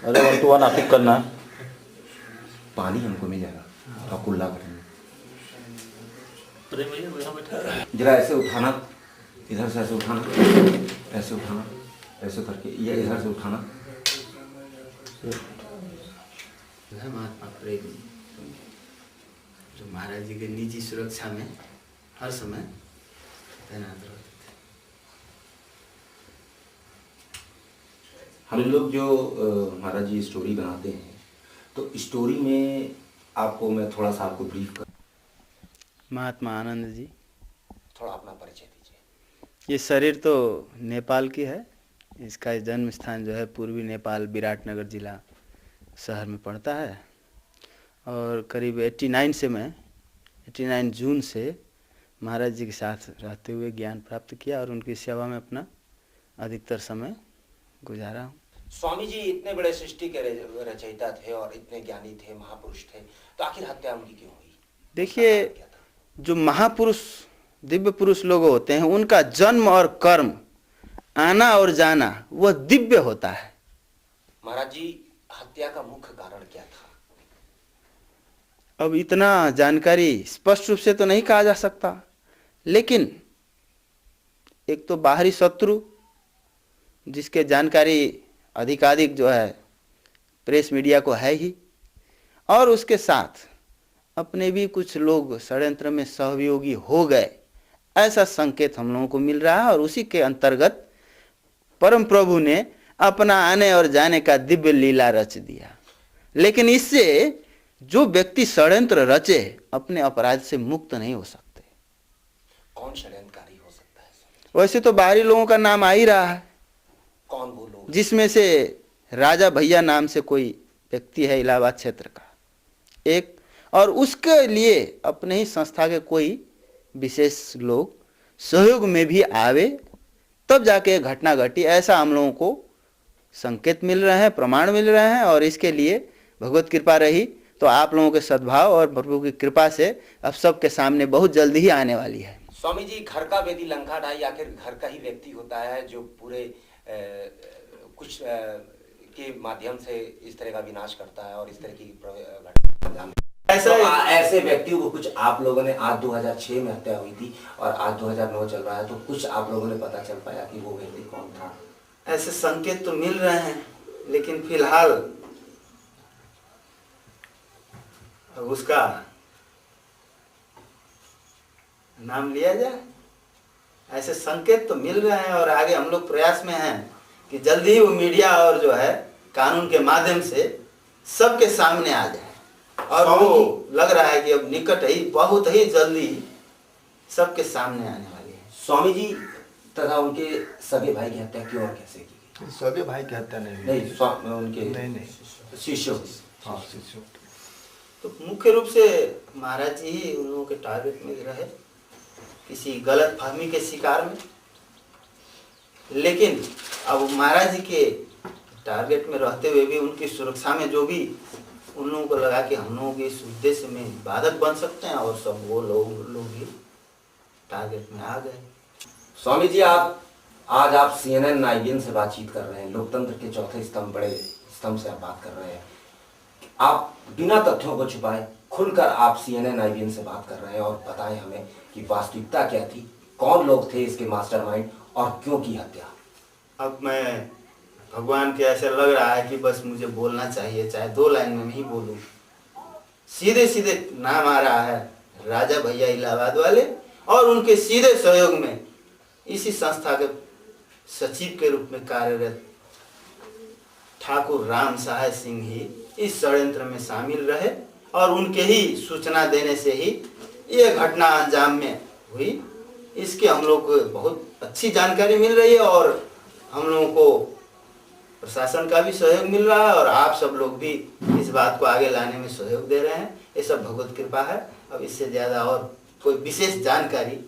अरे 1 to 1 आप pick करना। पानी हमको मिल जाएगा, थोड़ा कुल्ला करेंगे। अरे भैया यहाँ बैठा। जरा ऐसे उठाना, इधर से ऐसे उठाना, ऐसे उठाना, ऐसे करके ये इधर से उठाना। महात्मा प्रेम जो महाराज जी के निजी सुरक्षा में हर समय तैनात रहते थे। हम लोग जो महाराज जी स्टोरी बनाते हैं, तो स्टोरी में आपको मैं थोड़ा सा आपको ब्रीफ कर। महात्मा आनंद जी, थोड़ा अपना परिचय दीजिए। ये शरीर तो नेपाल की है, इसका जन्म स्थान जो है पूर्वी नेपाल विराटनगर जिला शहर में पड़ता है। और करीब 89 जून से महाराज जी के साथ रहते हुए ज्ञान प्राप्त किया और उनकी सेवा में अपना अधिकतर समय गुजारा हूँ। स्वामी जी इतने बड़े सृष्टि के रचयिता थे और इतने ज्ञानी थे, महापुरुष थे, तो आखिर हत्या उनकी क्यों हुई? देखिए, जो महापुरुष दिव्य पुरुष लोग होते हैं, उनका जन्म और कर्म, आना और जाना, वह दिव्य होता है। महाराज जी, हत्या का मुख्य कारण क्या था? अब इतना जानकारी स्पष्ट रूप से तो नहीं कहा जा सकता, लेकिन एक तो बाहरी शत्रु जिसके जानकारी अधिकाधिक जो है प्रेस मीडिया को है ही, और उसके साथ अपने भी कुछ लोग षड्यंत्र में सहयोगी हो गए, ऐसा संकेत हम लोगों को मिल रहा है। और उसी के अंतर्गत परम प्रभु ने अपना आने और जाने का दिव्य लीला रच दिया। लेकिन इससे जो व्यक्ति षड्यंत्र रचे अपने अपराध से मुक्त नहीं हो सकते। कौन षड्यंत्रकारी हो सकता है? वैसे तो बाहरी लोगों का नाम आ ही रहा है। कौन वो लोग? जिसमें से राजा भैया नाम से कोई व्यक्ति है इलाहाबाद क्षेत्र का एक, और उसके लिए अपने ही संस्था के कोई विशेष लोग सहयोग में भी आवे, तब जाके घटना घटी, ऐसा हम लोगों को संकेत मिल रहे हैं, प्रमाण मिल रहे हैं। और इसके लिए भगवत कृपा रही तो आप लोगों के सद्भाव और प्रभु की कृपा से अब सबके सामने बहुत जल्दी ही आने वाली है। स्वामी जी, घर का वेदी लंका ढाई आखिर घर का ही व्यक्ति होता है जो पूरे कुछ के माध्यम से इस तरह का विनाश करता है और इस तरह की घटना। ऐसे व्यक्तियों को कुछ आप लोगों ने, आज 2006 में हत्या हुई थी और आज 2009 चल रहा है, तो कुछ आप लोगों ने पता चल पाया कि वो व्यक्ति कौन था? ऐसे संकेत तो मिल रहे हैं, लेकिन फिलहाल उसका नाम लिया जाए। ऐसे संकेत तो मिल रहे हैं और आगे हम लोग प्रयास में हैं कि जल्दी ही वो मीडिया और जो है कानून के माध्यम से सबके सामने आ जाए। और वो लग रहा है कि अब निकट ही, बहुत ही जल्दी सबके सामने आने वाली है। स्वामी जी तथा उनके सगे भाई की हत्या क्यों और कैसे की? सगे भाई की हत्या नहीं, उनके नहीं शिष्यों। हाँ, शिष्यों। तो मुख्य रूप से महाराज जी ही उन लोगों के टारगेट में रहे, किसी गलत फहमी के शिकार में। लेकिन अब महाराज जी के टारगेट में रहते हुए भी उनकी सुरक्षा में जो भी उन लोगों को लगा कि हम लोगों के इस उद्देश्य में बाधक बन सकते हैं, और सब वो लोग भी टारगेट में आ गए। स्वामी जी, आज आप CNN 9 से बातचीत कर रहे हैं, लोकतंत्र के चौथे स्तंभ, बड़े स्तंभ से आप बात कर रहे हैं। आप बिना तथ्यों को छुपाए खुलकर आप CNN 9 से बात कर रहे हैं और बताएं हमें कि वास्तविकता क्या थी, कौन लोग थे इसके मास्टरमाइंड और क्यों की हत्या। अब मैं भगवान के ऐसे लग रहा है कि बस मुझे बोलना चाहिए, चाहे 2 लाइन में ही बोलूं। सीधे सीधे नाम आ रहा है राजा भैया इलाहाबाद वाले, और उनके सीधे सहयोग में इसी संस्था के सचिव के रूप में कार्यरत ठाकुर राम सहाय सिंह ही इस षड्यंत्र में शामिल रहे, और उनके ही सूचना देने से ही ये घटना अंजाम में हुई। इसकी हम लोग को बहुत अच्छी जानकारी मिल रही है और हम लोगों को प्रशासन का भी सहयोग मिल रहा है, और आप सब लोग भी इस बात को आगे लाने में सहयोग दे रहे हैं। ये सब भगवत कृपा है। अब इससे ज़्यादा और कोई विशेष जानकारी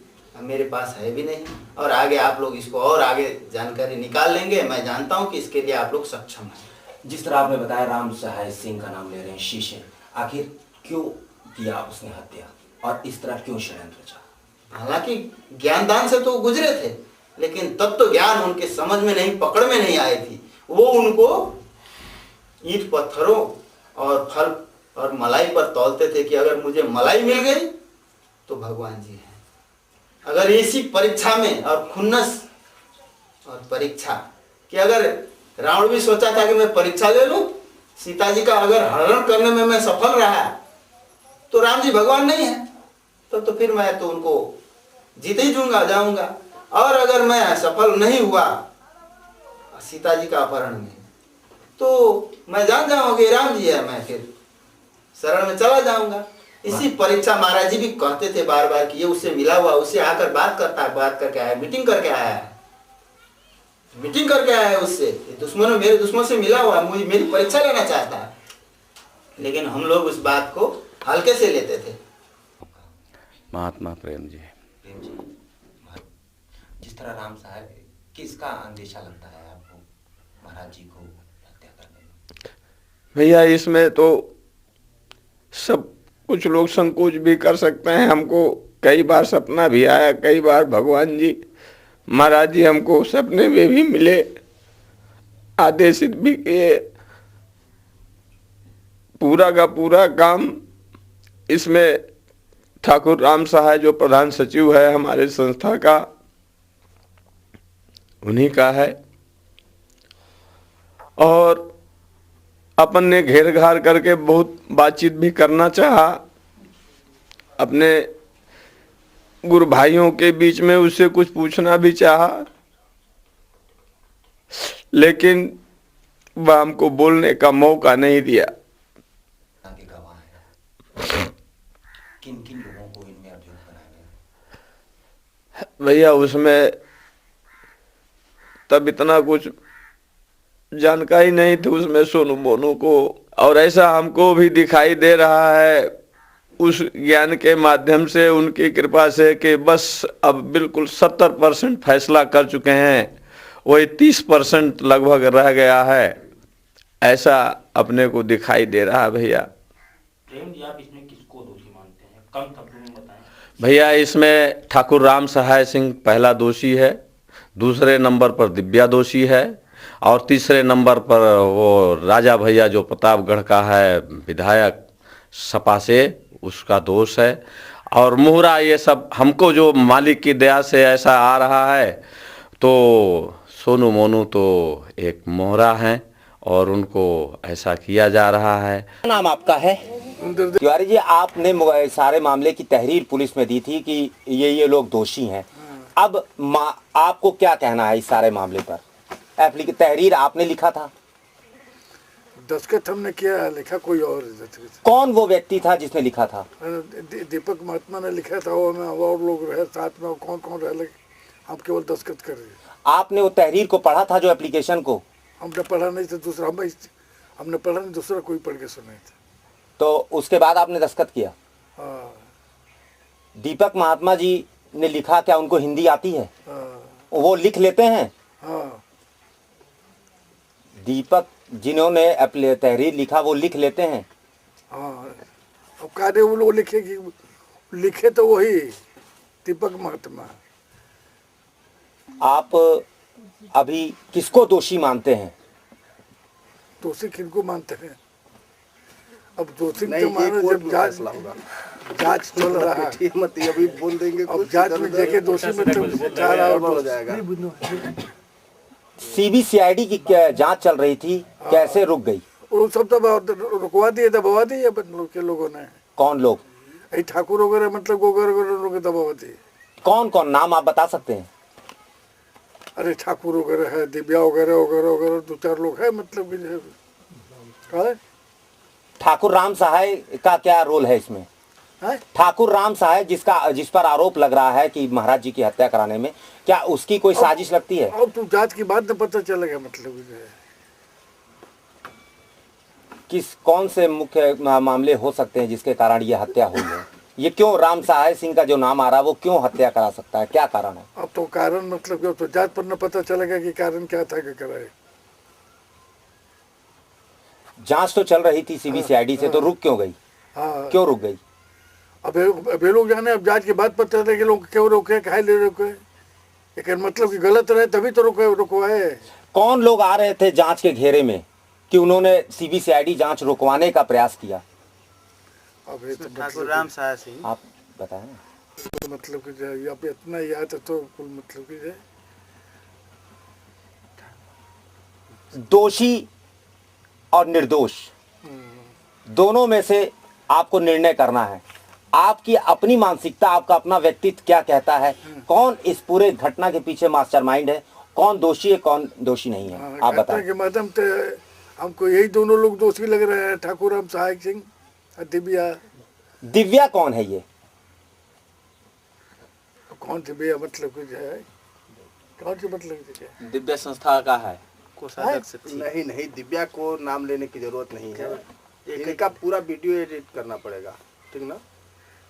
मेरे पास है भी नहीं, और आगे आप लोग इसको और आगे जानकारी निकाल लेंगे। मैं जानता हूँ कि इसके लिए आप लोग सक्षम हैं। जिस तरह आपने बताया राम सहाय सिंह का नाम ले रहे हैं, शिष्य, आखिर क्यों किया उसने हत्या और इस तरह क्यों षड्यंत्र रचा? हालांकि ज्ञानदान से तो गुजरे थे, लेकिन तब तो ज्ञान उनके समझ में नहीं, पकड़ में नहीं आई थी। वो उनको ईंट पत्थरों और फल और मलाई पर तौलते थे कि अगर मुझे मलाई मिल गई तो भगवान जी हैं। अगर इसी परीक्षा में और खुन्नस और परीक्षा कि अगर रावण भी सोचा था कि मैं परीक्षा ले लूं, सीता जी का अगर हरण करने में मैं सफल रहा तो राम जी भगवान नहीं है, तो फिर मैं तो उनको जीत ही जाऊंगा। और अगर मैं सफल नहीं हुआ सीता जी का अपहरण में तो मैं जान जाऊंगी राम जी है, मैं फिर शरण में चला जाऊंगा। इसी परीक्षा महाराज जी भी कहते थे बार बार कि ये उससे मिला हुआ, उससे आकर बात करके आया, मीटिंग करके आया है उससे, मेरे दुश्मन से मिला हुआ, मुझे मेरी परीक्षा लेना चाहता है। लेकिन हम लोग उस बात को हल्के से लेते थे। महात्मा प्रेम जी। प्रेम जी, जिस तरह राम साहब, किसका अंदेशा लगता है आपको महाराज जी को हत्या करने में? भैया इसमें तो सब कुछ लोग संकोच भी कर सकते हैं। हमको कई बार सपना भी आया, कई बार भगवान जी महाराज जी हमको सपने में भी मिले, आदेशित भी किए। पूरा का पूरा काम इसमें ठाकुर राम सहाय जो प्रधान सचिव है हमारे संस्था का, उन्हीं का है। और अपन ने घेर घार करके बहुत बातचीत भी करना चाहा अपने गुरु भाइयों के बीच में, उससे कुछ पूछना भी चाहा, लेकिन वह हमको बोलने का मौका नहीं दिया। के गवाह हैं, किन किन लोगों को इनमें अभियुक्त बनाया गया? भैया उसमें तब इतना कुछ जानकारी नहीं थी उसमें सोनू मोनू को, और ऐसा हमको भी दिखाई दे रहा है उस ज्ञान के माध्यम से, उनकी कृपा से, कि बस अब बिल्कुल 70% फैसला कर चुके हैं, वही 30% लगभग रह गया है, ऐसा अपने को दिखाई दे रहा है भैया। प्रेम जी, आप इसमें किसको दोषी मानते हैं? कम शब्दों में बताएं। भैया इसमें ठाकुर राम सहाय सिंह पहला दोषी है, दूसरे नंबर पर दिव्या दोषी है, और तीसरे नंबर पर वो राजा भैया जो प्रतापगढ़ का है विधायक सपा से, उसका दोष है। और मोहरा ये सब हमको जो मालिक की दया से ऐसा आ रहा है, तो सोनू मोनू तो एक मोहरा हैं और उनको ऐसा किया जा रहा है। नाम आपका है? तिवारी जी, आपने सारे मामले की तहरीर पुलिस में दी थी कि ये लोग दोषी हैं। अब आपको क्या कहना है इस सारे मामले पर? तहरीर आपने लिखा था? दस्तखत हमने किया, लिखा कोई और। कौन वो व्यक्ति था जिसने लिखा था? दीपक महात्मा ने लिखा था, और लोग रहे साथ में, कौन कौन रहे, हम केवल दस्तखत कर रहे। आपने वो तहरीर को पढ़ा था, जो एप्लीकेशन को? हमने पढ़ा नहीं था, दूसरा हमने पढ़ा नहीं, दूसरा कोई पढ़ के सुनाया था। तो उसके बाद आपने दस्तखत किया? हाँ। दीपक महात्मा जी ने लिखा, क्या उनको हिंदी आती है? वो लिख लेते हैं? हाँ। दीपक जिन्होंने तहरीर लिखा वो लिख लेते हैं? हाँ। अब कार्य वो लोग लिखे तो वही दीपक महात्मा। आप अभी किसको दोषी मानते हैं? दोषी किनको मानते हैं? अब दोषी तो मानो जब जांच चल रहा है, अभी बोल देंगे अब जांच में देखे दोषी में तो हो जाएगा। सीबीसीआईडी की जांच चल रही थी, कैसे रुक गई? वो सब तो रुकवा दिए, दबवा दिए के लोगों ने। कौन लोग? ठाकुर वगैरह, मतलब वगैरह दबवा दिए। कौन कौन, नाम आप बता सकते हैं? अरे ठाकुर वगैरह है, दिव्या वगैरह वगैरह वगैरह, 2-4 लोग है, मतलब ठाकुर राम सहाय का क्या रोल है इसमें? ठाकुर राम सहाय जिस पर आरोप लग रहा है कि महाराज जी की हत्या कराने में, क्या उसकी कोई साजिश लगती है? अब तो जांच के बाद में पता चलेगा, मतलब कौन से मुख्य मामले हो सकते हैं जिसके कारण ये हत्या हुई है? ये क्यों राम सहाय सिंह का जो नाम आ रहा है वो क्यों हत्या करा सकता है, क्या कारण है? अब तो कारण मतलब क्या, तो जांच पर न पता चलेगा कि कारण क्या था, क्या कराए। जांच तो चल रही थी सीबीसीआईडी से, तो रुक क्यों गई? हाँ। क्यों रुक गई? अब ये लोग जाने, अब जांच के बाद पता चले कि लोग क्यों रोके, काहे ले रोके, लेकिन मतलब कि गलत रहे तभी तो रुकवाए। कौन लोग आ रहे थे जांच के घेरे में? कि उन्होंने सीबीसीआईडी जांच रुकवाने का प्रयास किया? अब ये तो ठाकुर राम सहाय सिंह। आप बताएं ना। तो मतलब कि जो है, अब इतना याद है तो कुल मतलब कि जो है, दोषी और निर्दोष दोनों में से आपको निर्णय करना है। आपकी अपनी मानसिकता, आपका अपना व्यक्तित्व क्या कहता है? कौन इस पूरे घटना के पीछे मास्टरमाइंड है? कौन दोषी है, कौन दोषी नहीं है? आप घटना बताएं। के माध्यम से हमको यही दोनों लोग दोषी लग रहे हैं, ठाकुर राम सहाय सिंह और दिव्या। दिव्या कौन है ये? कौन दिव्या मतलब कि जो है, कौन सी मतलब कि जो है? दिव्या संस्था का है। कोषाध्यक्ष थी। नहीं, दिव्या को नाम लेने की जरूरत नहीं है। इनका पूरा वीडियो एडिट करना पड़ेगा, ठीक ना?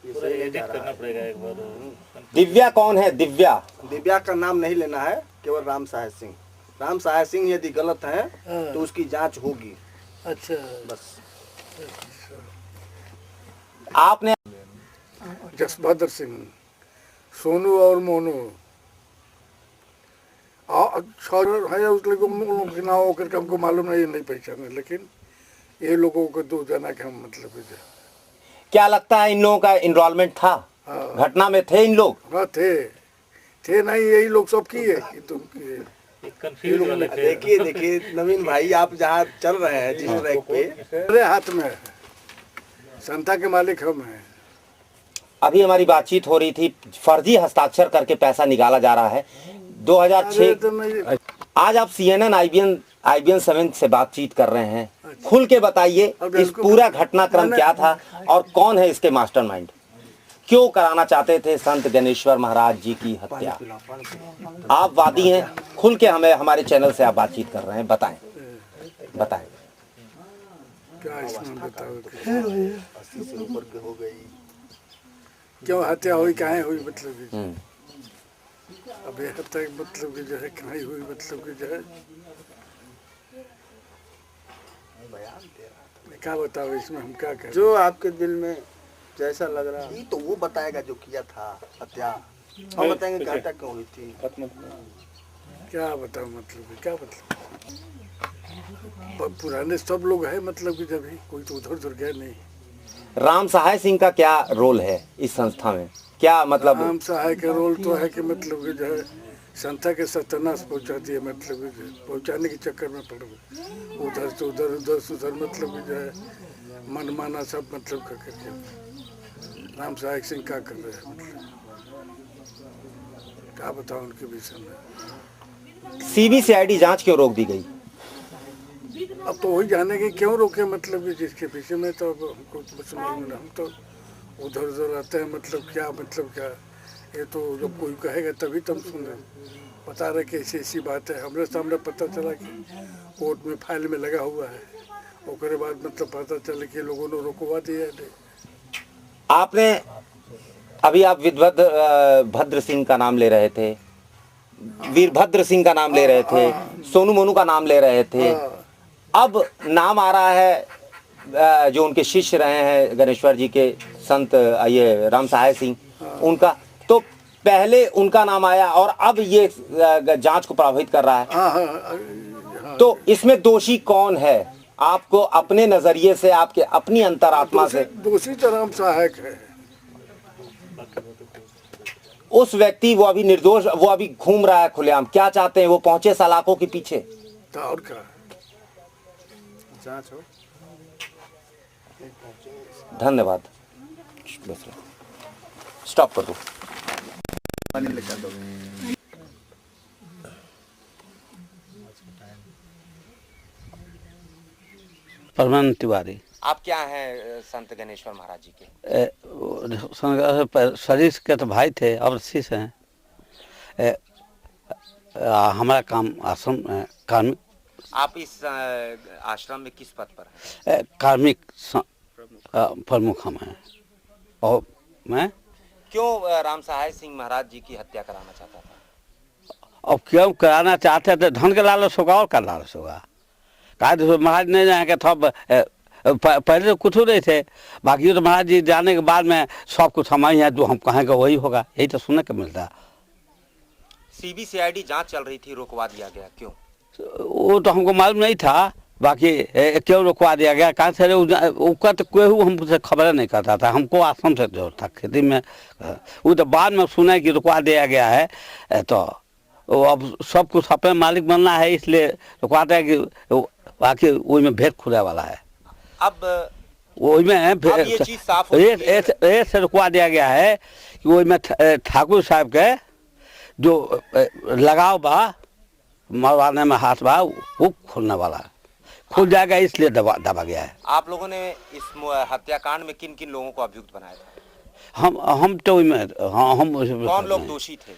पूरा एडिट करना पड़ेगा एक बार। दिव्या कौन है? दिव्या का नाम नहीं लेना है, केवल राम सहाय सिंह। राम सहाय सिंह यदि गलत है तो उसकी जांच होगी। अच्छा, बस। आपने जसभद्र सिंह, सोनू और मोनू है उस लोगों के नाम होकर के हमको मालूम नहीं पहचाने, लेकिन ये लोगों को 2 जना के हम मतलब कि जो क्या लगता है इन लोगों का इन्वॉल्वमेंट था? घटना में थे इन लोग? हाँ थे नहीं, यही लोग सब किए कि तुम किए। देखिए नवीन भाई, आप जहाँ चल रहे हैं जिस रैक पे, मेरे हाथ में है, संस्था के मालिक हम हैं। अभी हमारी बातचीत हो रही थी, फर्जी हस्ताक्षर करके पैसा निकाला जा रहा है। 2006 आज आप CNN IBN 7 से बातचीत कर रहे हैं। खुल के बताइए इस पूरा घटनाक्रम क्या था और कौन है इसके मास्टरमाइंड? क्यों कराना चाहते थे संत ज्ञानेश्वर महाराज जी की हत्या? आप वादी हैं, खुल के हमें हमारे चैनल से आप बातचीत कर रहे हैं, बताएं। क्या इसमें बताओ, 80 से ऊपर के हो गई। क्यों हत्या हुई, कहाँ हुई मतलब कि अब ये हत्या मतलब कि जो है कहाँ हुई मतलब कि जो है, क्या बताओ इसमें हम क्या करें? जो आपके दिल में जैसा लग रहा है तो वो बताएगा जो किया था हत्या। हम बताएंगे कि हत्या क्यों हुई थी। क्या बताओ मतलब क्या मतलब, पुराने सब लोग हैं मतलब कि जब भी कोई तो उधर उधर गया नहीं। राम सहाय सिंह का क्या रोल है इस संस्था में? क्या मतलब? राम सहाय का रोल तो है कि मतलब कि जो है संस्था के सत्यानाश पहुंचाती है, मतलब कि पहुंचाने के चक्कर में पड़ गए उधर से उधर मतलब कि जो है मनमाना सब मतलब का करके। राम सहाय सिंह क्या कर रहे हैं मतलब, क्या बताओ उनके विषय में? सीबीसीआईडी जांच क्यों रोक दी गई? अब तो वही जाने की क्यों रोके मतलब कि जिसके पीछे में तो हमको समझ में, हम तो उधर उधर रहते हैं मतलब क्या ये तो जब कोई कहेगा तभी तो हम सुन रहे, बता रहे कि ऐसी बात है। हमारे सामने पता चला कि कोर्ट में फाइल में लगा हुआ है, उसके बाद मतलब पता चला कि लोगों ने रोकवा दिया है। आपने अभी आप वीरभद्र सिंह का नाम ले रहे थे, वीरभद्र सिंह का नाम ले रहे थे, सोनू मोनू का नाम ले रहे थे। अब नाम आ रहा है जो उनके शिष्य रहे हैं गणेश्वर जी के संत ये राम सहाय सिंह, उनका तो पहले उनका नाम आया और अब ये जांच को प्रभावित कर रहा है। तो इसमें दोषी कौन है? आपको अपने नजरिए से, आपके अपनी अंतरात्मा से दोषी तो राम सहायक है। उस व्यक्ति वो अभी निर्दोष, वो अभी घूम रहा है खुलेआम। क्या चाहते हैं वो? पहुंचे सलाखों के पीछे तो और क्या जांच हो। धन्यवाद, स्टॉप कर दो। परमानंद तिवारी। आप क्या हैं संत गणेश्वर महाराज जी के? शरीर के तो भाई थे, अब शिष्य हैं। हमारा काम आश्रम कार्मिक। आप इस आश्रम में किस पद पर हैं? कार्मिक प्रमुख हम हैं। और मैं क्यों राम सहाय सिंह महाराज जी की हत्या कराना चाहता था? अब क्यों कराना चाहते थे? धन का लालच होगा और का लालच होगा? कहा महाराज नहीं जाएंगे तो पहले तो कुछ नहीं थे, बाकी तो महाराज जी जाने के बाद में सब कुछ हम ही हैं, जो हम कहेंगे वही होगा, यही तो सुनने को मिलता है। सीबीसीआईडी जांच चल रही थी, रोकवा दिया गया, क्यों? वो तो हमको मालूम नहीं था, बाकी क्यों रुकवा दिया गया, कहाँ से उसका तो कोई हमसे खबर नहीं करता था, हमको आश्रम से जो था खेती में, वो तो बाद में सुना कि रुकवा दिया गया है। तो वो अब सब कुछ अपने मालिक बनना है, इसलिए रुकवाते हैं कि बाकी वही में भेद खुले वाला है। अब वही में ये चीज साफ हो रेत से रुकवा दिया गया है कि वही में ठाकुर साहब के जो लगाव बा मरवाने में हाथ बा वो खुलने वाला है, खुल जाएगा, इसलिए दबा गया है। आप लोगों ने इस हत्याकांड में किन किन लोगों को अभियुक्त बनाया था? हम तो हम कौन लोग दोषी थे?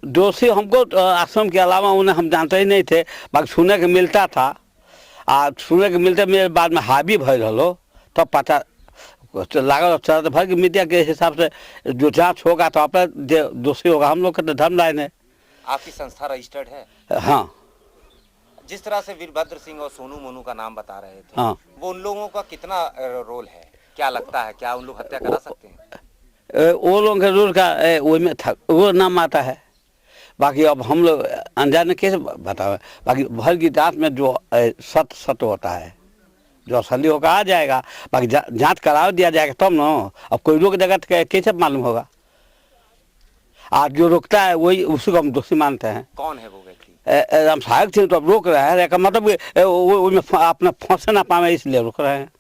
दोषी हमको आश्रम के अलावा उन्हें हम जानते ही नहीं थे, बाकी सुने के मिलता था। सुने के मिलते मेरे बाद में हावी भय रहो तो पता लागल चलते भर की मीडिया के हिसाब से जो जांच होगा तो अपना दोषी होगा। हम लोग का तो धर्म लाइन है। आपकी संस्था रजिस्टर्ड है? हाँ। जिस तरह से वीरभद्र सिंह और सोनू मोनू का नाम बता रहे थे, हाँ। वो उन लोगों का कितना रोल है, क्या लगता है, क्या उन लोग हत्या करा सकते हैं? वो लोगों के रोल का वही में वो नाम आता है, बाकी अब हम लोग अनजाने कैसे बतावे। बाकी भर की जांच में जो सत्य होता है, जो असली होगा आ जाएगा, बाकी जांच करा दिया जाएगा तब ना। अब कोई रोक देगा तो कैसे मालूम होगा। आज जो रोकता है वही उसी को हम दोषी मानते हैं। कौन है वो व्यक्ति? राम सहायक थे तो अब रोक रहे हैं, मतलब अपना फांसे ना पावे इसलिए रोक रहे हैं।